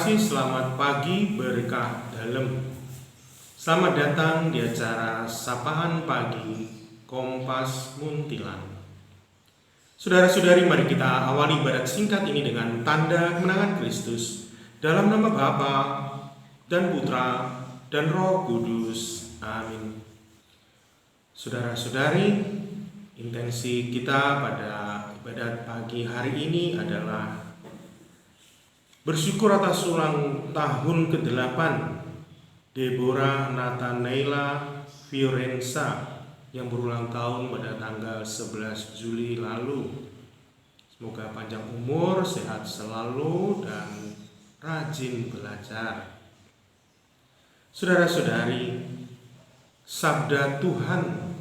kasih, selamat pagi berkah dalam. Selamat datang di acara Sapaan Pagi Kompas Muntilan. Saudara-saudari, mari kita awali ibadat singkat ini dengan tanda kemenangan Kristus. Dalam nama Bapa dan Putra dan Roh Kudus. Amin. Saudara-saudari, intensi kita pada ibadat pagi hari ini adalah bersyukur atas ulang tahun ke-8 Deborah Nathanaela Fiorenza yang berulang tahun pada tanggal 11 Juli lalu. Semoga panjang umur, sehat selalu, dan rajin belajar. Saudara-saudari, sabda Tuhan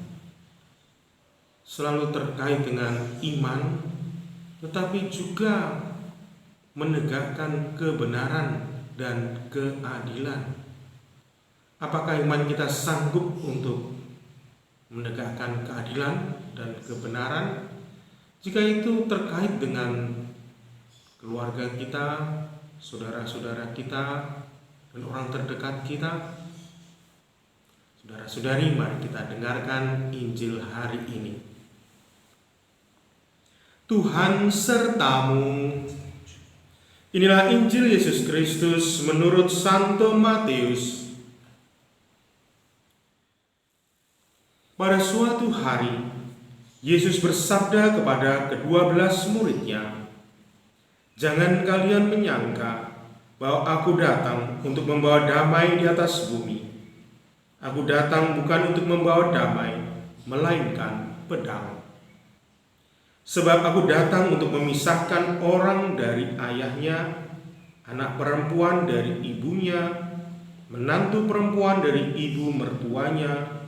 selalu terkait dengan iman, tetapi juga menegakkan kebenaran dan keadilan. Apakah iman kita sanggup untuk menegakkan keadilan dan kebenaran? Jika itu terkait dengan keluarga kita, saudara-saudara kita, dan orang terdekat kita, saudara-saudari, mari kita dengarkan Injil hari ini. Tuhan sertamu. Inilah Injil Yesus Kristus menurut Santo Matius. Pada suatu hari, Yesus bersabda kepada ke-12 muridnya, "Jangan kalian menyangka bahwa aku datang untuk membawa damai di atas bumi. Aku datang bukan untuk membawa damai, melainkan pedang. Sebab aku datang untuk memisahkan orang dari ayahnya, anak perempuan dari ibunya, menantu perempuan dari ibu mertuanya,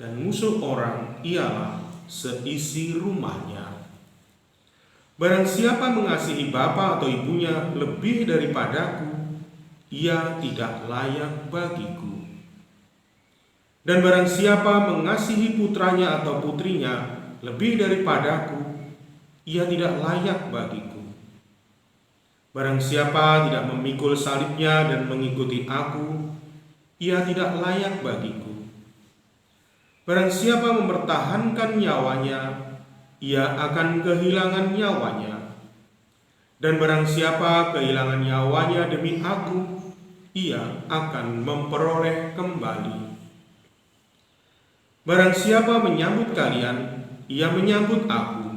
dan musuh orang ialah seisi rumahnya. Barang siapa mengasihi bapa atau ibunya lebih daripadaku, ia tidak layak bagiku. Dan barang siapa mengasihi putranya atau putrinya lebih daripadaku, ia tidak layak bagiku. Barang siapa tidak memikul salibnya dan mengikuti aku, ia tidak layak bagiku. Barang siapa mempertahankan nyawanya, ia akan kehilangan nyawanya. Dan barang siapa kehilangan nyawanya demi aku, ia akan memperoleh kembali. Barang siapa menyambut kalian, ia menyambut aku.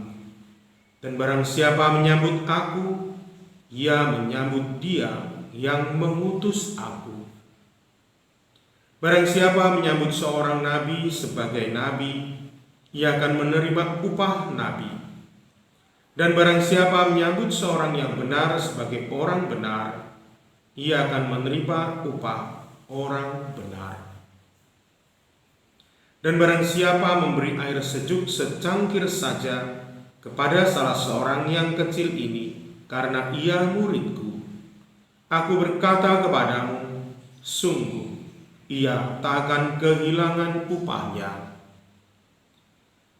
Dan barang siapa menyambut aku, ia menyambut dia yang mengutus aku. Barang siapa menyambut seorang nabi sebagai nabi, ia akan menerima upah nabi. Dan barang siapa menyambut seorang yang benar sebagai orang benar, ia akan menerima upah orang benar. Dan barang siapa memberi air sejuk secangkir saja kepada salah seorang yang kecil ini, karena ia muridku, aku berkata kepadamu, sungguh ia tak akan kehilangan upahnya."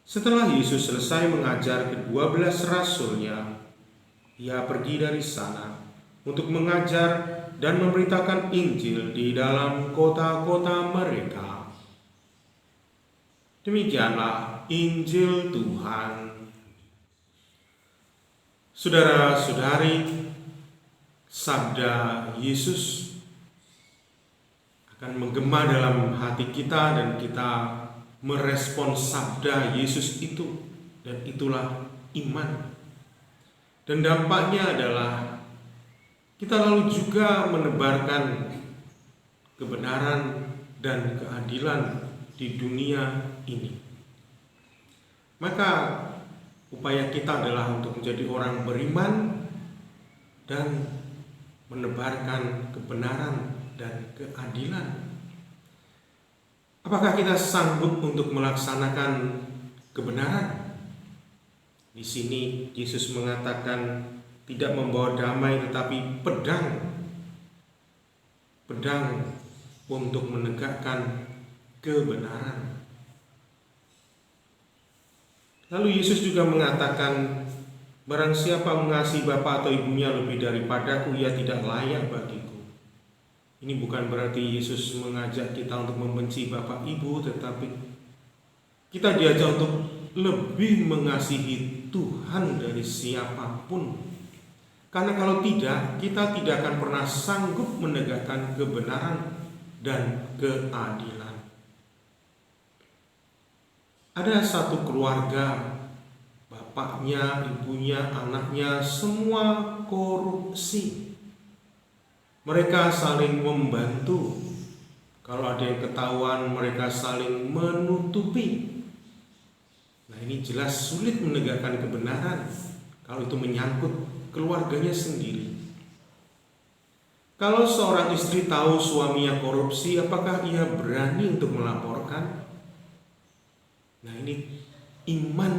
Setelah Yesus selesai mengajar ke-12 rasulnya, ia pergi dari sana untuk mengajar dan memberitakan Injil di dalam kota-kota mereka. Demikianlah Injil Tuhan. Saudara-saudari, sabda Yesus akan menggema dalam hati kita dan kita merespon sabda Yesus itu, dan itulah iman. Dan dampaknya adalah kita lalu juga menebarkan kebenaran dan keadilan di dunia ini. Maka upaya kita adalah untuk menjadi orang beriman dan menebarkan kebenaran dan keadilan. Apakah kita sanggup untuk melaksanakan kebenaran? Di sini Yesus mengatakan tidak membawa damai tetapi pedang. Pedang untuk menegakkan kebenaran. Lalu Yesus juga mengatakan, barang siapa mengasihi bapa atau ibunya lebih daripadaku, ia tidak layak bagiku. Ini bukan berarti Yesus mengajak kita untuk membenci bapak ibu, tetapi kita diajak untuk lebih mengasihi Tuhan dari siapapun. Karena kalau tidak, kita tidak akan pernah sanggup menegakkan kebenaran dan keadilan. Ada satu keluarga, bapaknya, ibunya, anaknya, semua korupsi. Mereka saling membantu. Kalau ada yang ketahuan, mereka saling menutupi. Nah, ini jelas sulit menegakkan kebenaran kalau itu menyangkut keluarganya sendiri. Kalau seorang istri tahu suaminya korupsi, apakah ia berani untuk melaporkan? Nah, ini iman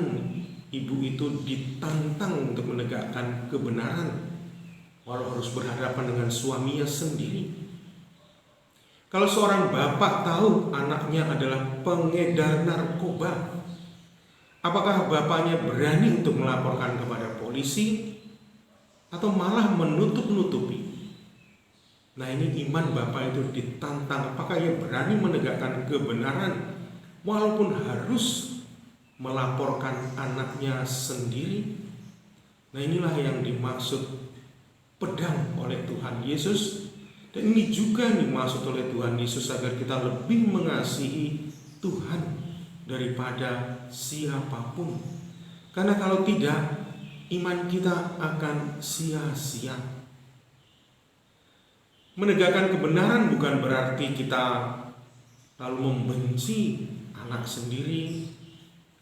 ibu itu ditantang untuk menegakkan kebenaran, walau harus berhadapan dengan suaminya sendiri. Kalau seorang bapak tahu anaknya adalah pengedar narkoba, apakah bapaknya berani untuk melaporkan kepada polisi atau malah menutup-nutupi? Nah, ini iman bapak itu ditantang. Apakah ia berani menegakkan kebenaran walaupun harus melaporkan anaknya sendiri? Nah, inilah yang dimaksud pedang oleh Tuhan Yesus. Dan ini juga dimaksud oleh Tuhan Yesus agar kita lebih mengasihi Tuhan daripada siapapun. Karena kalau tidak, iman kita akan sia-sia. Menegakkan kebenaran bukan berarti kita lalu membenci anak sendiri,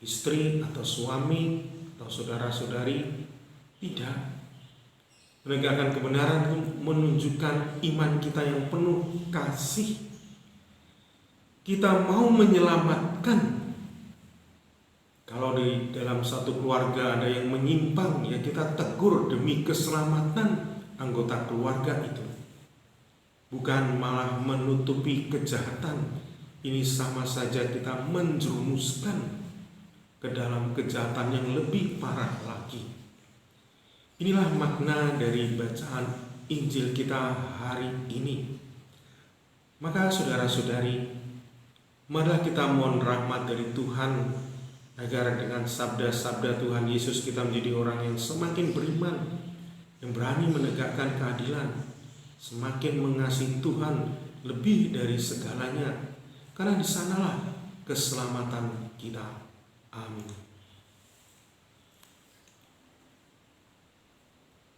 istri atau suami atau saudara-saudari. Tidak. Menegakkan kebenaran itu menunjukkan iman kita yang penuh kasih. Kita mau menyelamatkan. Kalau di dalam satu keluarga ada yang menyimpang, ya kita tegur demi keselamatan anggota keluarga itu. Bukan malah menutupi kejahatan. Ini sama saja kita menjerumuskan ke dalam kejahatan yang lebih parah lagi. Inilah makna dari bacaan Injil kita hari ini. Maka saudara-saudari, marilah kita mohon rahmat dari Tuhan agar dengan sabda-sabda Tuhan Yesus kita menjadi orang yang semakin beriman, yang berani menegakkan keadilan, semakin mengasihi Tuhan lebih dari segalanya, karena di sanalah keselamatan kita. Amin.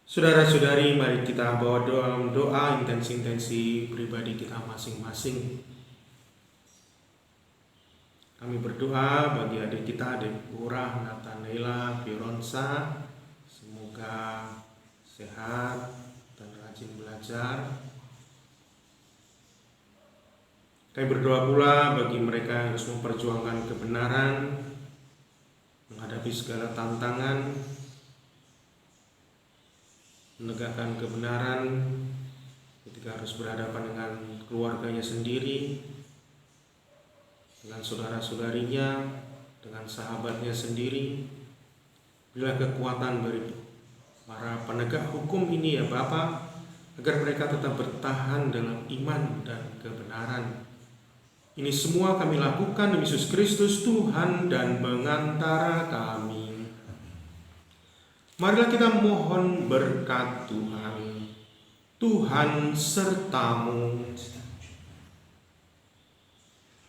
Saudara-saudari, mari kita bawa doa intensi-intensi pribadi kita masing-masing. Kami berdoa bagi adik kita, adik Pura, Nathanaela, Fironsa, semoga sehat dan rajin belajar. Kami berdoa pula bagi mereka yang harus memperjuangkan kebenaran, menghadapi segala tantangan, menegakkan kebenaran ketika harus berhadapan dengan keluarganya sendiri, dengan saudara-saudarinya, dengan sahabatnya sendiri. Berilah kekuatan bagi para penegak hukum ini ya Bapa, agar mereka tetap bertahan dalam iman dan kebenaran. Ini semua kami lakukan demi Yesus Kristus Tuhan dan pengantara kami. Marilah kita mohon berkat Tuhan. Tuhan sertamu.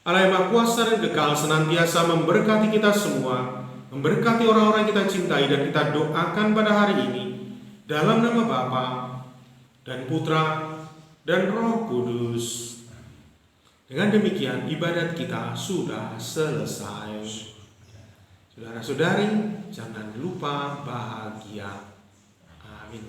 Allah yang Maha Kuasa dan kekal senantiasa memberkati kita semua, memberkati orang-orang yang kita cintai dan kita doakan pada hari ini, dalam nama Bapa dan Putra dan Roh Kudus. Dengan demikian ibadat kita sudah selesai. Saudara-saudari, jangan lupa bahagia. Amin.